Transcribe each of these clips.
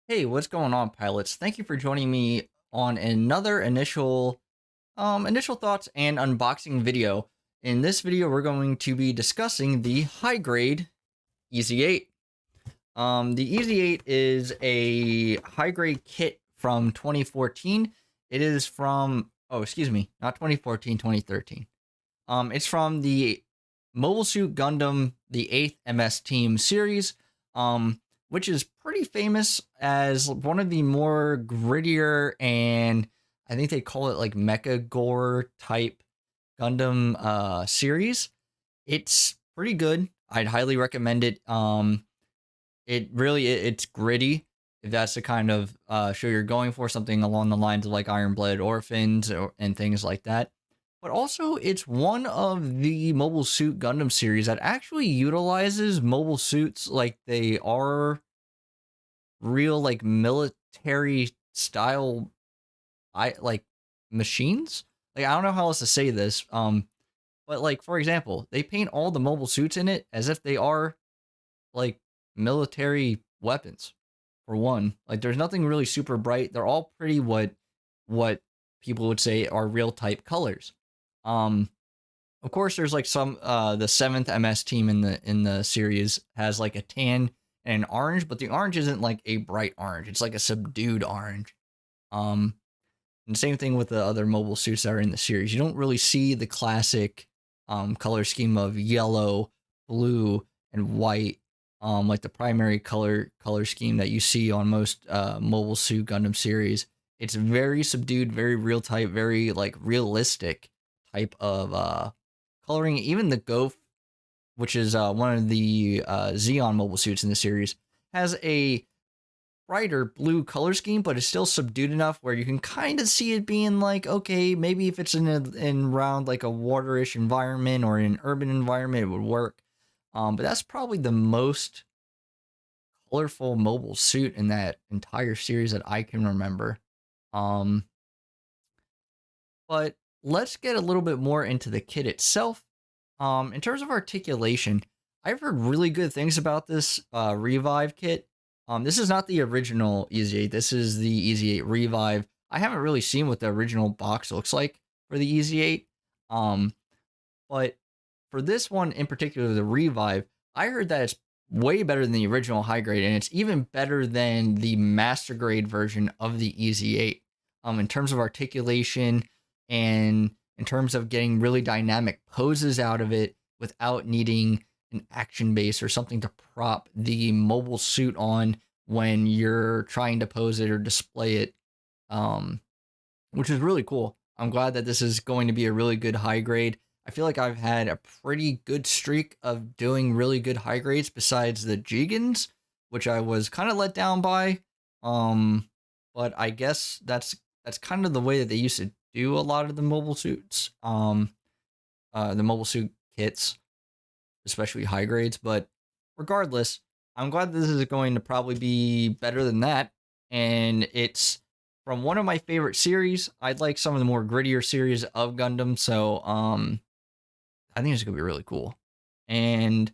Hey, what's going on, pilots? Thank you for joining me on another initial thoughts and unboxing video. In this video, we're going to be discussing the high grade Ez-8. The Ez-8 is a high grade kit from 2014. It is from excuse me, not 2014, 2013. It's from the Mobile Suit Gundam, the 8th MS Team series, which is pretty famous as one of the more grittier and I think they call it like mecha gore type Gundam series. It's pretty good. I'd highly recommend it. It's gritty. If that's the kind of show you're going for, something along the lines of like Iron Blooded Orphans and things like that. But also, it's one of the Mobile Suit Gundam series that actually utilizes mobile suits like they are real, like military style, like machines. Like I don't know how else to say this. But like for example, they paint all the mobile suits in it as if they are like military weapons. For one, like there's nothing really super bright. They're all pretty what people would say are real type colors. Um, of course, there's like some the seventh MS team in the series has like a tan and an orange, but the orange isn't like a bright orange. It's like a subdued orange. Um, and same thing with the other mobile suits that are in the series. You don't really see the classic color scheme of yellow, blue, and white, like the primary color scheme that you see on most mobile suit Gundam series. It's very subdued, very real type, very like realistic type of coloring. Even the Goth, which is one of the Xeon mobile suits in the series, has a brighter blue color scheme, but it's still subdued enough where you can kind of see it being like, okay, maybe if it's in around like a waterish environment or in an urban environment, it would work. But that's probably the most colorful mobile suit in that entire series that I can remember. Um, but let's get a little bit more into the kit itself. In terms of articulation, I've heard really good things about this Revive kit. This is not the original Ez-8. This is the Ez-8 Revive. I haven't really seen what the original box looks like for the Ez-8. Um, but for this one in particular, the Revive, I heard that it's way better than the original high grade, and it's even better than the master grade version of the Ez-8. In terms of articulation and in terms of getting really dynamic poses out of it without needing an action base or something to prop the mobile suit on when you're trying to pose it or display it, um, which is really cool. I'm glad that this is going to be a really good high grade. I feel like I've had a pretty good streak of doing really good high grades besides the Jigans, which I was kind of let down by. Um, but I guess that's kind of the way that they used to do a lot of the mobile suits. The mobile suit kits, especially high grades. But regardless, I'm glad this is going to probably be better than that. And it's from one of my favorite series. I'd like some of the more grittier series of Gundam. So I think it's gonna be really cool. And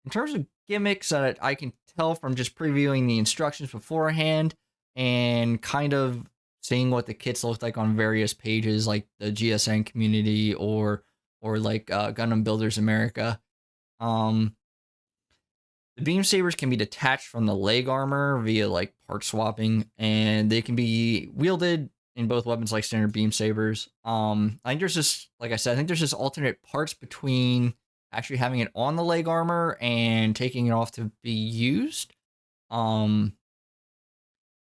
in terms of gimmicks that I can tell from just previewing the instructions beforehand and kind of seeing what the kits look like on various pages like the GSN community or like Gundam Builders America. Um, the beam sabers can be detached from the leg armor via like part swapping, and they can be wielded in both weapons like standard beam sabers. I think there's just like I said, I think there's just alternate parts between actually having it on the leg armor and taking it off to be used. Um,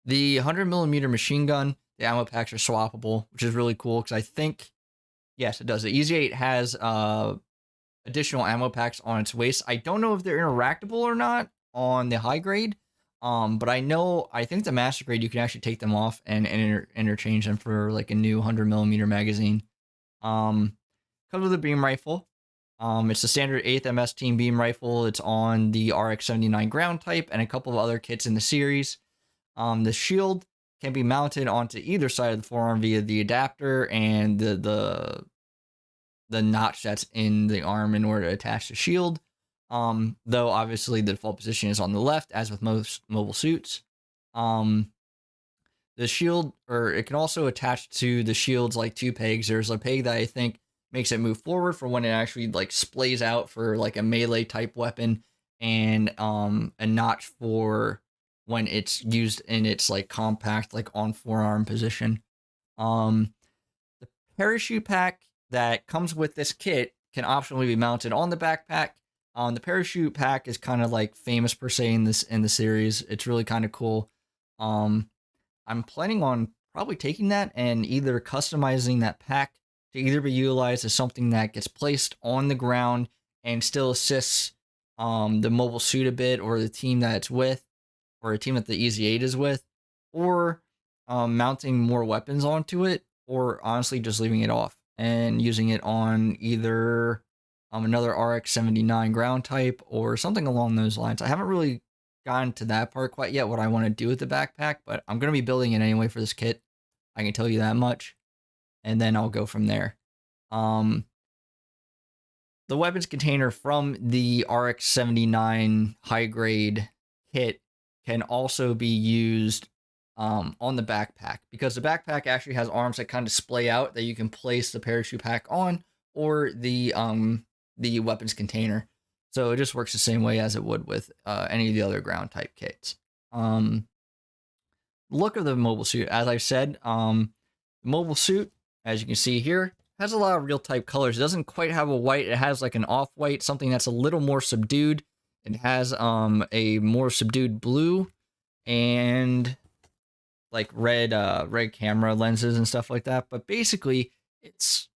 the 100 millimeter machine gun, the ammo packs are swappable, which is really cool because I think yes, it does. The Ez-8 has additional ammo packs on its waist. I don't know if they're interactable or not on the high grade. But I think the master grade you can actually take them off and interchange them for like a new 100 millimeter magazine. Um, Comes with a beam rifle. It's the standard 8th MS Team beam rifle. It's on the RX-79 ground type and a couple of other kits in the series. The shield can be mounted onto either side of the forearm via the adapter and the notch that's in the arm in order to attach the shield. Though obviously the default position is on the left, as with most mobile suits. Um, the shield, or it can also attach to the shields like two pegs. There's a peg that I think makes it move forward for when it actually like splays out for like a melee type weapon, and a notch for when it's used in its like compact like on forearm position. Um, the parachute pack that comes with this kit can optionally be mounted on the backpack. The parachute pack is kind of like famous per se in the series. It's really kind of cool. Um, I'm planning on probably taking that and either customizing that pack to either be utilized as something that gets placed on the ground and still assists the mobile suit a bit, or the team that it's with, or a team that the Ez-8 is with, or mounting more weapons onto it, or honestly just leaving it off and using it on either another RX-79 ground type or something along those lines. I haven't really gotten to that part quite yet, what I want to do with the backpack, but I'm going to be building it anyway for this kit. I can tell you that much. And then I'll go from there. Um, the weapons container from the RX-79 high grade kit can also be used on the backpack, because the backpack actually has arms that kind of splay out that you can place the parachute pack on, or the weapons container. So it just works the same way as it would with any of the other ground type kits. Um, look of the mobile suit, as I said, the mobile suit, as you can see here, has a lot of real type colors. It doesn't quite have a white. It has like an off white, something that's a little more subdued. It has a more subdued blue and like red camera lenses and stuff like that. But basically, it's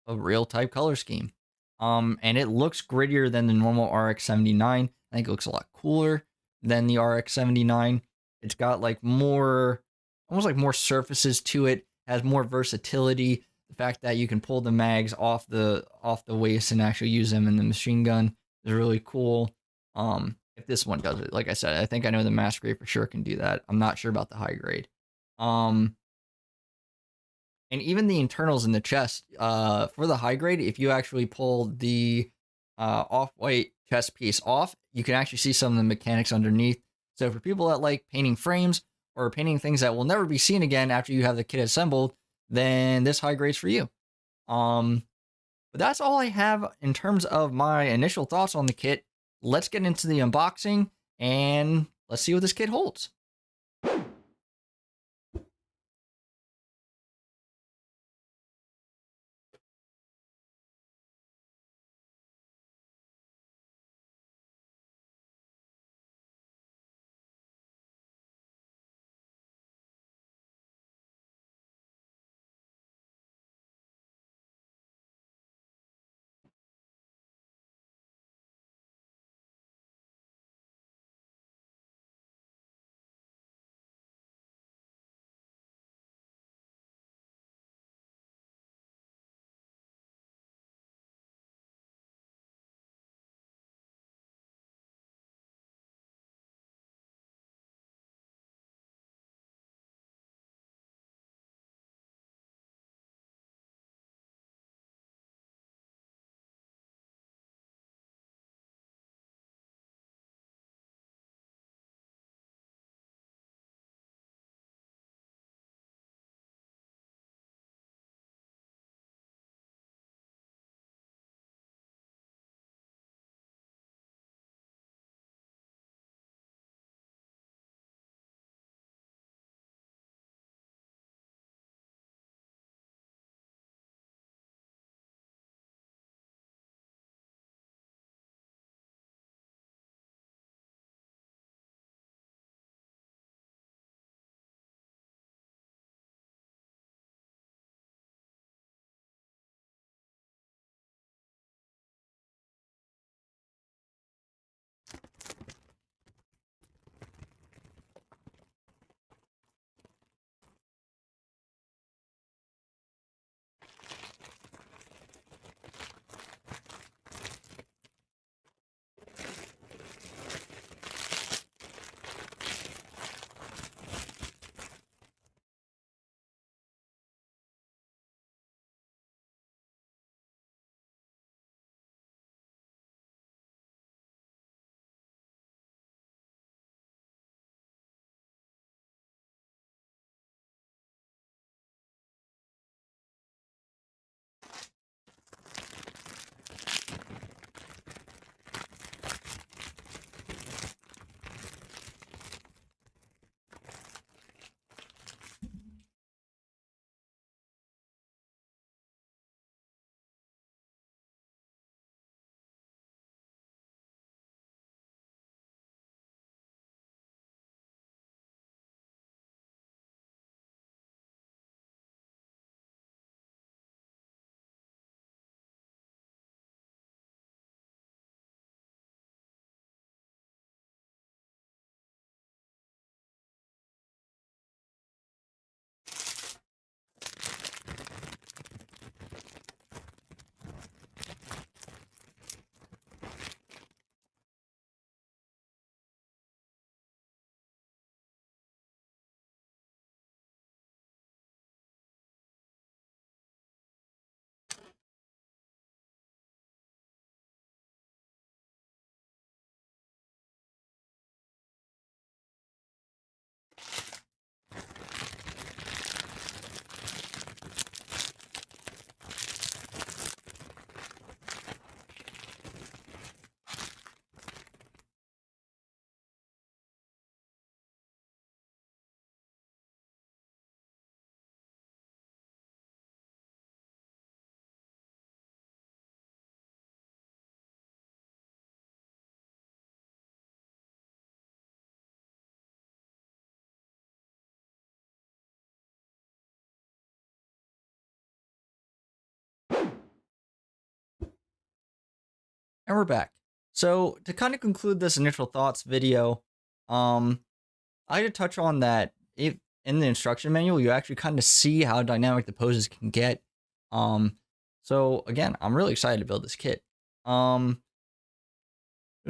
a real type color scheme. And it looks grittier than the normal RX-79. I think it looks a lot cooler than the RX-79. It's got like more, almost like more surfaces to it. Has more versatility. The fact that you can pull the mags off the waist and actually use them in the machine gun is really cool. If this one does it, like I said, I think I know the mass grade for sure can do that. I'm not sure about the high grade. Um, and even the internals in the chest, for the high grade, if you actually pull the off-white chest piece off, you can actually see some of the mechanics underneath. So for people that like painting frames or painting things that will never be seen again after you have the kit assembled, then this high grade's for you. But that's all I have in terms of my initial thoughts on the kit. Let's get into the unboxing and let's see what this kit holds. And we're back. So to kind of conclude this initial thoughts video, um, I had to touch on that if in the instruction manual you actually kind of see how dynamic the poses can get. Um, so again, I'm really excited to build this kit. There's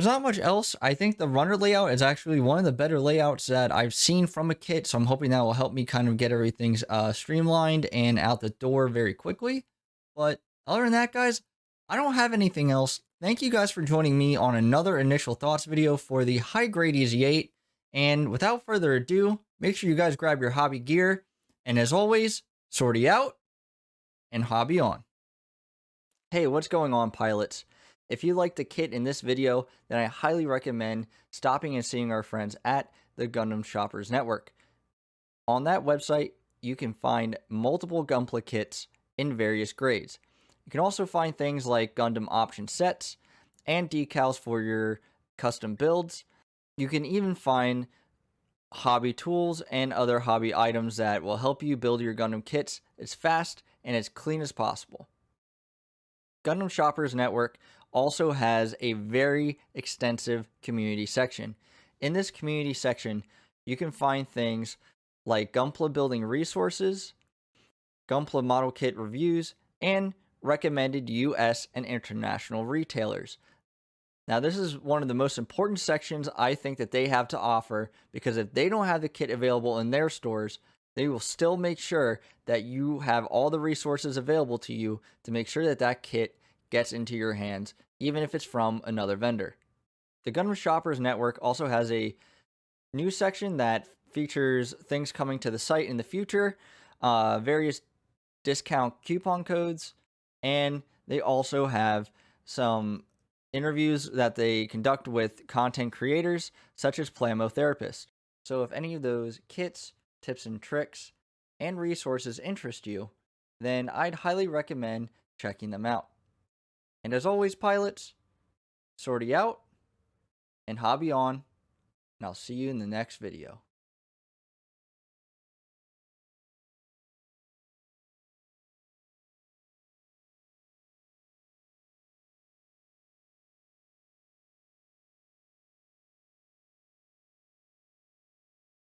not much else. I think the runner layout is actually one of the better layouts that I've seen from a kit, so I'm hoping that will help me kind of get everything streamlined and out the door very quickly. But other than that, guys, I don't have anything else. Thank you guys for joining me on another initial thoughts video for the high grade Ez-8. And without further ado, make sure you guys grab your hobby gear. And as always, sortie out and hobby on. Hey, what's going on, pilots? If you like the kit in this video, then I highly recommend stopping and seeing our friends at the Gundam Shoppers Network. On that website, you can find multiple Gunpla kits in various grades. You can also find things like Gundam option sets and decals for your custom builds. You can even find hobby tools and other hobby items that will help you build your Gundam kits as fast and as clean as possible. Gundam Shoppers Network also has a very extensive community section. In this community section, you can find things like Gunpla building resources, Gunpla model kit reviews, and recommended US and international retailers. Now, this is one of the most important sections I think that they have to offer, because if they don't have the kit available in their stores, they will still make sure that you have all the resources available to you to make sure that that kit gets into your hands, even if it's from another vendor. The Gundam Shoppers Network also has a news section that features things coming to the site in the future, various discount coupon codes, and they also have some interviews that they conduct with content creators such as Plamo Therapist. So if any of those kits, tips and tricks, and resources interest you, then I'd highly recommend checking them out. And as always, pilots, sortie out and hobby on, and I'll see you in the next video.